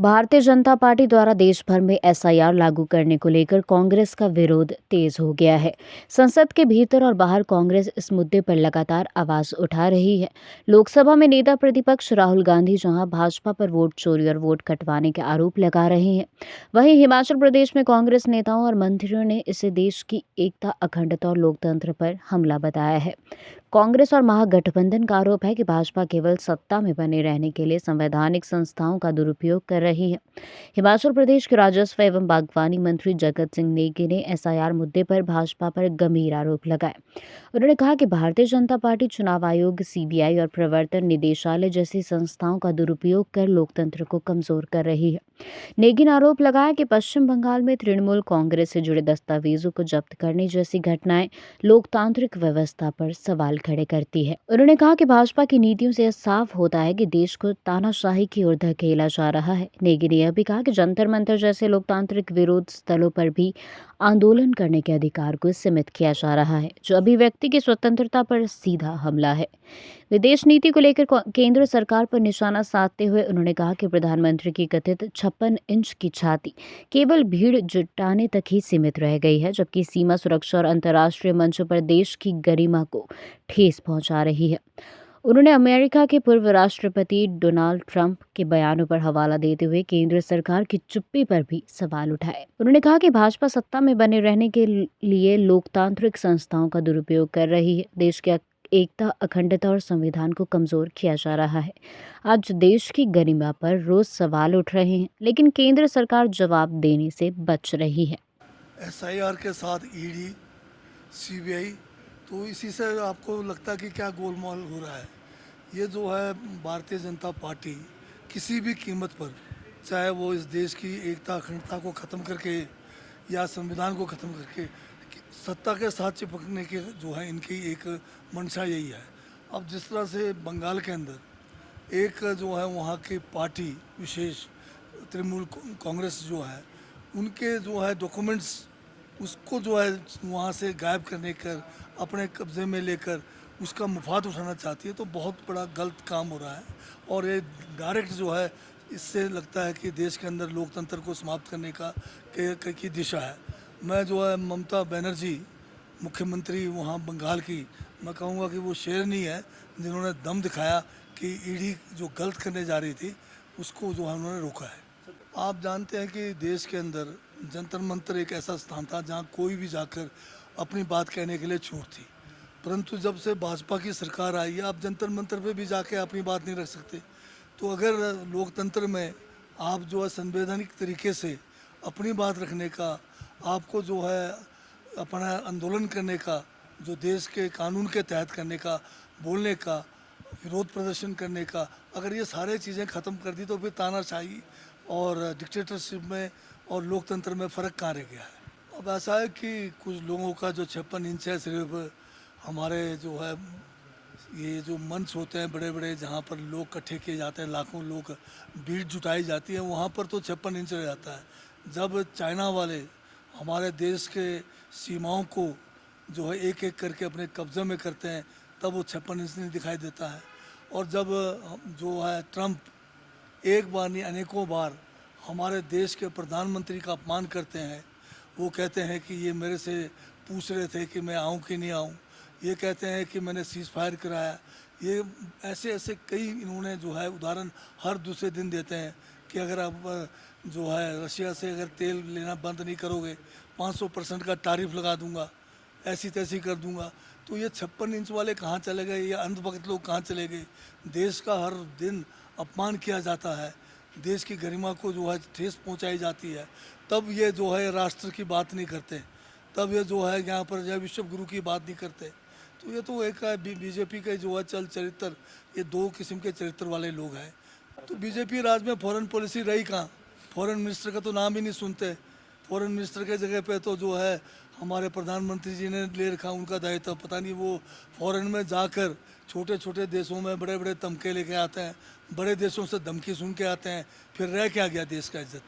Bharatiya Janata party द्वारा देश भर में एसआईआर लागू करने को लेकर कांग्रेस का विरोध तेज हो गया है। संसद के भीतर और बाहर कांग्रेस इस मुद्दे पर लगातार आवाज उठा रही है। लोकसभा में नेता प्रतिपक्ष राहुल गांधी जहां भाजपा पर वोट चोरी और वोट कटवाने के आरोप लगा रहे हैं, वहीं हिमाचल प्रदेश में कांग्रेस नेताओं और मंत्रियों ने इसे देश की एकता, अखंडता और लोकतंत्र पर हमला बताया है। कांग्रेस और महागठबंधन का आरोप है कि भाजपा केवल सत्ता में बने रहने के लिए संवैधानिक संस्थाओं का दुरुपयोग कर रही है। हिमाचल प्रदेश के राजस्व एवं बागवानी मंत्री जगत सिंह नेगी ने एसआईआर मुद्दे पर भाजपा पर गंभीर आरोप लगाए। उन्होंने कहा कि भारतीय जनता पार्टी चुनाव आयोग, सीबीआई और प्रवर्तन निदेशालय जैसी संस्थाओं का दुरुपयोग कर लोकतंत्र को कमजोर कर रही है। नेगी ने आरोप लगाया कि पश्चिम बंगाल में तृणमूल कांग्रेस से जुड़े दस्तावेजों को जब्त करने जैसी घटनाएं लोकतांत्रिक व्यवस्था पर सवाल खड़े करती है। उन्होंने कहा कि भाजपा की नीतियों से यह साफ होता है कि देश को तानाशाही की ओर धकेला जा रहा है। नेगी ने यह भी कहा कि जंतर मंतर जैसे लोकतांत्रिक विरोध स्थलों पर भी आंदोलन करने के अधिकार को सीमित किया जा रहा है, जो अभिव्यक्ति की स्वतंत्रता पर सीधा हमला है। विदेश नीति को लेकर केंद्र सरकार पर निशाना साधते हुए उन्होंने कहा कि प्रधानमंत्री की कथित 56 इंच की छाती केवल भीड़ जुटाने तक ही सीमित रह गई है, जबकि सीमा सुरक्षा और अंतर्राष्ट्रीय मंचों पर देश की गरिमा को ठेस पहुंचा रही है। उन्होंने अमेरिका के पूर्व राष्ट्रपति डोनाल्ड ट्रंप के बयानों पर हवाला देते हुए केंद्र सरकार की चुप्पी पर भी सवाल उठाए। उन्होंने कहा कि भाजपा सत्ता में बने रहने के लिए लोकतांत्रिक संस्थाओं का दुरुपयोग कर रही है। देश के एकता, अखंडता और संविधान को कमजोर किया जा रहा है। आज देश की गरिमा पर रोज सवाल उठ रहे हैं, लेकिन केंद्र सरकार जवाब देने से बच रही है। एसआईआर के साथ ईडी, सीबीआई, तो इसी से आपको लगता है कि क्या गोलमाल हो रहा है। ये जो है भारतीय जनता पार्टी किसी भी कीमत पर, चाहे वो इस देश की एकता, अखंडता को ख़त्म करके या संविधान को ख़त्म करके सत्ता के साथ चिपकने के जो है इनकी एक मंशा यही है। अब जिस तरह से बंगाल के अंदर एक जो है वहाँ की पार्टी विशेष तृणमूल कांग्रेस जो है, उनके जो है डॉक्यूमेंट्स उसको जो है वहाँ से गायब करने कर अपने कब्ज़े में लेकर उसका मुफाद उठाना चाहती है, तो बहुत बड़ा गलत काम हो रहा है। और ये डायरेक्ट जो है इससे लगता है कि देश के अंदर लोकतंत्र को समाप्त करने की दिशा है। मैं जो है ममता बनर्जी मुख्यमंत्री वहाँ बंगाल की, मैं कहूँगा कि वो शेरनी है जिन्होंने दम दिखाया कि ईडी जो गलत करने जा रही थी उसको जो है उन्होंने रोका है। आप जानते हैं कि देश के अंदर जंतर मंतर एक ऐसा स्थान था जहाँ कोई भी जाकर अपनी बात कहने के लिए छूट थी, परंतु जब से भाजपा की सरकार आई है आप जंतर मंतर पे भी जाके अपनी बात नहीं रख सकते। तो अगर लोकतंत्र में आप जो है संवैधानिक तरीके से अपनी बात रखने का, आपको जो है अपना आंदोलन करने का, जो देश के कानून के तहत करने का, बोलने का, विरोध प्रदर्शन करने का, अगर ये सारे चीज़ें ख़त्म कर दी तो फिर तानाशाही और डिक्टेटरशिप में और लोकतंत्र में फ़र्क कहाँ रह गया है। अब ऐसा है कि कुछ लोगों का जो 56 इंच है सिर्फ हमारे जो है ये जो मंच होते हैं बड़े बड़े जहाँ पर लोग इकट्ठे किए जाते हैं, लाखों लोग, भीड़ जुटाई जाती है, वहाँ पर तो 56 इंच रह जाता है। जब चाइना वाले हमारे देश के सीमाओं को जो है एक एक करके अपने कब्जे में करते हैं तब वो 56 इंच नहीं दिखाई देता है। और जब जो है ट्रंप एक बार नहीं अनेकों बार हमारे देश के प्रधानमंत्री का अपमान करते हैं, वो कहते हैं कि ये मेरे से पूछ रहे थे कि मैं आऊँ कि नहीं आऊँ, ये कहते हैं कि मैंने सीज़ फायर कराया, ये ऐसे ऐसे कई इन्होंने जो है उदाहरण हर दूसरे दिन देते हैं कि अगर आप जो है रशिया से अगर तेल लेना बंद नहीं करोगे 500% का तारीफ लगा दूंगा, ऐसी तैसी कर दूंगा। तो ये 56 इंच वाले कहाँ चले गए, ये अंधभक्त लोग कहाँ चले गए। देश का हर दिन अपमान किया जाता है, देश की गरिमा को जो है ठेस पहुँचाई जाती है, तब ये जो है राष्ट्र की बात नहीं करते, तब ये जो है यहाँ पर जो है विश्व गुरु की बात नहीं करते। तो ये तो एक है बीजेपी के जो है चल चरित्र, ये दो किस्म के चरित्र वाले लोग हैं। तो बीजेपी राज में फॉरेन पॉलिसी रही कहाँ, फॉरेन मिनिस्टर का तो नाम ही नहीं सुनते। फॉरेन मिनिस्टर के जगह पे तो जो है हमारे प्रधानमंत्री जी ने ले रखा उनका दायित्व। पता नहीं वो फॉरेन में जाकर छोटे छोटे देशों में बड़े बड़े तमके लेके आते हैं, बड़े देशों से धमकी सुन के आते हैं, फिर रह क्या गया देश का इज्जत।